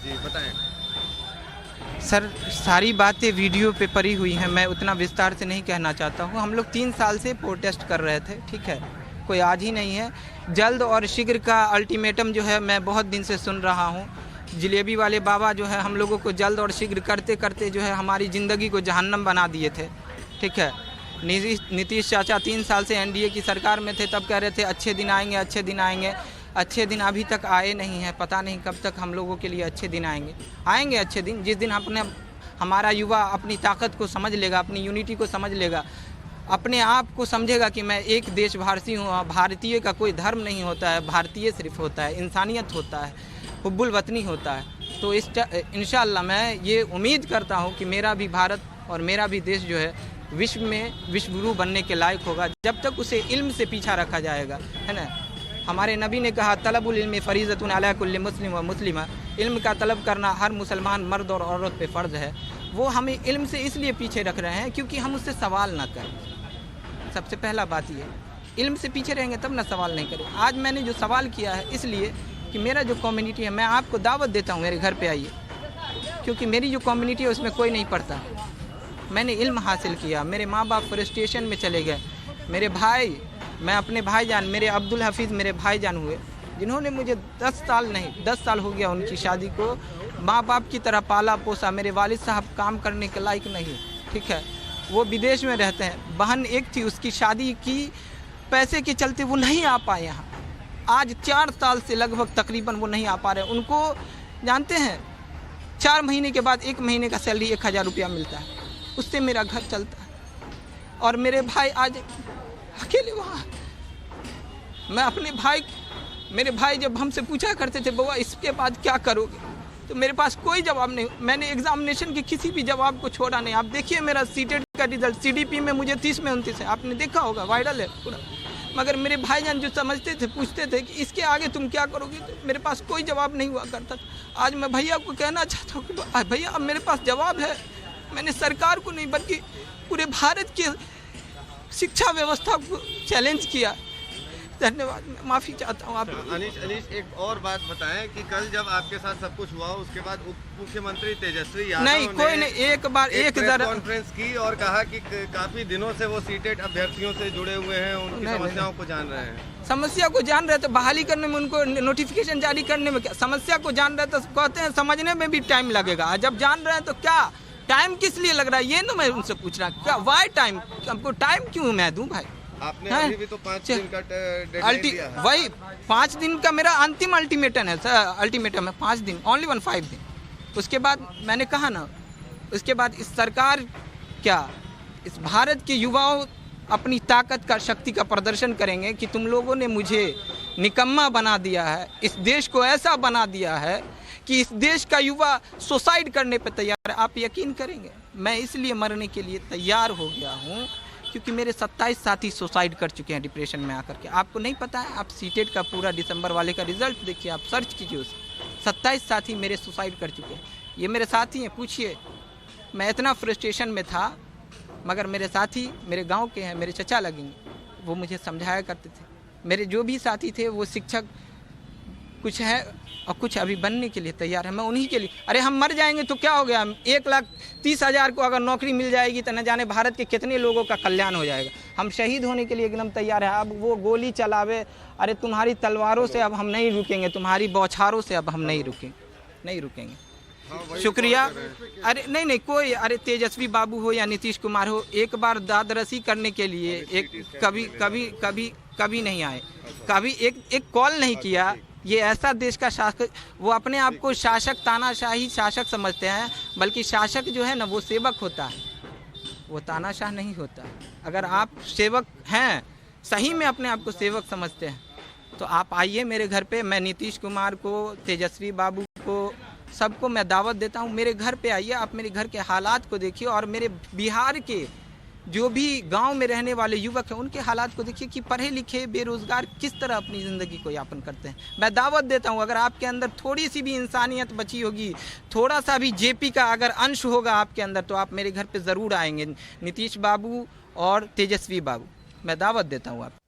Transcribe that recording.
जी बताएं। सर, सारी बातें वीडियो पे पड़ी हुई हैं, मैं उतना विस्तार से नहीं कहना चाहता हूँ। हम लोग 3 साल से प्रोटेस्ट कर रहे थे, ठीक है, कोई आज ही नहीं है। जल्द और शीघ्र का अल्टीमेटम जो है मैं बहुत दिन से सुन रहा हूँ। जलेबी वाले बाबा जो है हम लोगों को जल्द और शीघ्र करते करते जो है हमारी ज़िंदगी को जहन्नम बना दिए थे, ठीक है। नीतीश चाचा 3 साल से एनडीए की सरकार में थे, तब कह रहे थे अच्छे दिन आएंगे, अच्छे दिन आएंगे। अच्छे दिन अभी तक आए नहीं हैं, पता नहीं कब तक हम लोगों के लिए अच्छे दिन आएंगे। आएंगे अच्छे दिन जिस दिन हमारा युवा अपनी ताकत को समझ लेगा, अपनी यूनिटी को समझ लेगा, अपने आप को समझेगा कि मैं एक देशवासी हूँ। भारतीय का कोई धर्म नहीं होता है, भारतीय सिर्फ होता है, इंसानियत होता है, हुब्बुल वतनी होता है। तो इंशाअल्लाह मैं ये उम्मीद करता हूँ कि मेरा भी भारत और मेरा भी देश जो है विश्व में विश्वगुरु बनने के लायक होगा, जब तक उसे इल्म से पीछा रखा जाएगा, है ना। हमारे नबी ने कहा तलबुल इल्म फ़रीज़तुन अला कुल्लि मुस्लिम व मुस्लिमा, इल्म का तलब करना हर मुसलमान मर्द और औरत पे फ़र्ज़ है। वो हमें इल्म से इसलिए पीछे रख रहे हैं क्योंकि हम उससे सवाल ना करें। सबसे पहला बात ये, इल्म से पीछे रहेंगे तब ना सवाल नहीं करें। आज मैंने जो सवाल किया है इसलिए कि मेरा जो कम्युनिटी है, मैं आपको दावत देता हूँ मेरे घर पर आइए, क्योंकि मेरी जो कम्युनिटी है उसमें कोई नहीं पढ़ता। मैंने इल्म हासिल किया, मेरे माँ बाप फ्रस्ट्रेशन में चले गए, मेरे भाई, मैं अपने भाईजान, मेरे अब्दुल हफीज़ मेरे भाईजान हुए, जिन्होंने मुझे 10 साल हो गया उनकी शादी को माँ बाप की तरह पाला पोसा। मेरे वालिद साहब काम करने के लायक नहीं, ठीक है, वो विदेश में रहते हैं। बहन एक थी, उसकी शादी की, पैसे के चलते वो नहीं आ पाए यहाँ। आज 4 साल से लगभग तकरीबन वो नहीं आ पा रहे। उनको जानते हैं 4 महीने के बाद 1 महीने का सैलरी 1000 रुपया मिलता है, उससे मेरा घर चलता है। और मेरे भाई आज अकेले वहाँ, मैं अपने भाई, मेरे भाई जब हमसे पूछा करते थे बउआ इसके बाद क्या करोगे, तो मेरे पास कोई जवाब नहीं। मैंने एग्जामिनेशन के किसी भी जवाब को छोड़ा नहीं। आप देखिए मेरा सीटेट का रिजल्ट, सीडीपी में मुझे 30 में 29 है, आपने देखा होगा, वायरल है पूरा। मगर मेरे भाईजान जो समझते थे, पूछते थे कि इसके आगे तुम क्या करोगे, तो मेरे पास कोई जवाब नहीं हुआ करता था। आज मैं भैया को कहना चाहता हूँ कि भैया अब मेरे पास जवाब है। मैंने सरकार को नहीं बल्कि पूरे भारत की शिक्षा व्यवस्था को चैलेंज किया। धन्यवाद, मैं माफ़ी चाहता हूँ आप। अनीश एक और बात बताएं कि कल जब आपके साथ सब कुछ हुआ उसके बाद उप मुख्यमंत्री तेजस्वी यादव नहीं, कोई नहीं, एक कॉन्फ्रेंस की और कहा कि काफी दिनों से वो सीटेट अभ्यर्थियों से जुड़े हुए हैं, उनकी समस्याओं को जान रहे हैं। समस्या को जान रहे तो बहाली करने में, उनको नोटिफिकेशन जारी करने में क्या समस्या को जान रहे तो कहते हैं समझने में भी टाइम लगेगा। जब जान रहे हैं तो क्या टाइम किस लिए लग रहा है, ये ना मैं उनसे पूछ रहा क्या वाई टाइम, हमको टाइम क्यों मैं दूं भाई। आपने अभी भी तो 5 दिन का डेडलाइन दिया है। वही 5 दिन का मेरा अंतिम अल्टीमेटम है सर, अल्टीमेटम है 5 दिन, ओनली 5 दिन। उसके बाद मैंने कहा ना, उसके बाद इस सरकार क्या, इस भारत के युवाओं अपनी ताकत का, शक्ति का प्रदर्शन करेंगे कि तुम लोगों ने मुझे निकम्मा बना दिया है, इस देश को ऐसा बना दिया है कि इस देश का युवा सुसाइड करने पर तैयार है। आप यकीन करेंगे मैं इसलिए मरने के लिए तैयार हो गया हूँ क्योंकि मेरे 27 साथी सुसाइड कर चुके हैं डिप्रेशन में आकर के। आपको नहीं पता है, आप सीटेट का पूरा दिसंबर वाले का रिजल्ट देखिए, आप सर्च कीजिए उसे। 27 साथी मेरे सुसाइड कर चुके हैं, ये मेरे साथी हैं, पूछिए। मैं इतना फ्रस्ट्रेशन में था, मगर मेरे साथी मेरे गाँव के हैं, मेरे चचा लगेंगे, वो मुझे समझाया करते थे। मेरे जो भी साथी थे वो शिक्षक कुछ है और कुछ अभी बनने के लिए तैयार है, मैं उन्हीं के लिए। अरे हम मर जाएंगे तो क्या हो गया, 1,30,000 को अगर नौकरी मिल जाएगी तो न जाने भारत के कितने लोगों का कल्याण हो जाएगा। हम शहीद होने के लिए एकदम तैयार है। अब वो गोली चलावे, अरे तुम्हारी तलवारों से अब हम नहीं रुकेंगे, तुम्हारी बौछारों से अब हम नहीं रुकेंगे। शुक्रिया। अरे नहीं कोई, अरे तेजस्वी बाबू हो या नीतीश कुमार हो, एक बार दादरसी करने के लिए कभी नहीं आए, कभी एक कॉल नहीं किया। ये ऐसा देश का शासक, वो अपने आप को शासक, तानाशाही शासक समझते हैं, बल्कि शासक जो है ना वो सेवक होता है, वो तानाशाह नहीं होता। अगर आप सेवक हैं, सही में अपने आप को सेवक समझते हैं, तो आप आइए मेरे घर पे। मैं नीतीश कुमार को, तेजस्वी बाबू को, सबको मैं दावत देता हूँ, मेरे घर पे आइए। आप मेरे घर के हालात को देखिए और मेरे बिहार के जो भी गांव में रहने वाले युवक हैं उनके हालात को देखिए कि पढ़े लिखे बेरोजगार किस तरह अपनी ज़िंदगी को यापन करते हैं। मैं दावत देता हूं, अगर आपके अंदर थोड़ी सी भी इंसानियत बची होगी, थोड़ा सा भी जेपी का अगर अंश होगा आपके अंदर, तो आप मेरे घर पे ज़रूर आएंगे, नीतीश बाबू और तेजस्वी बाबू, मैं दावत देता हूं आप।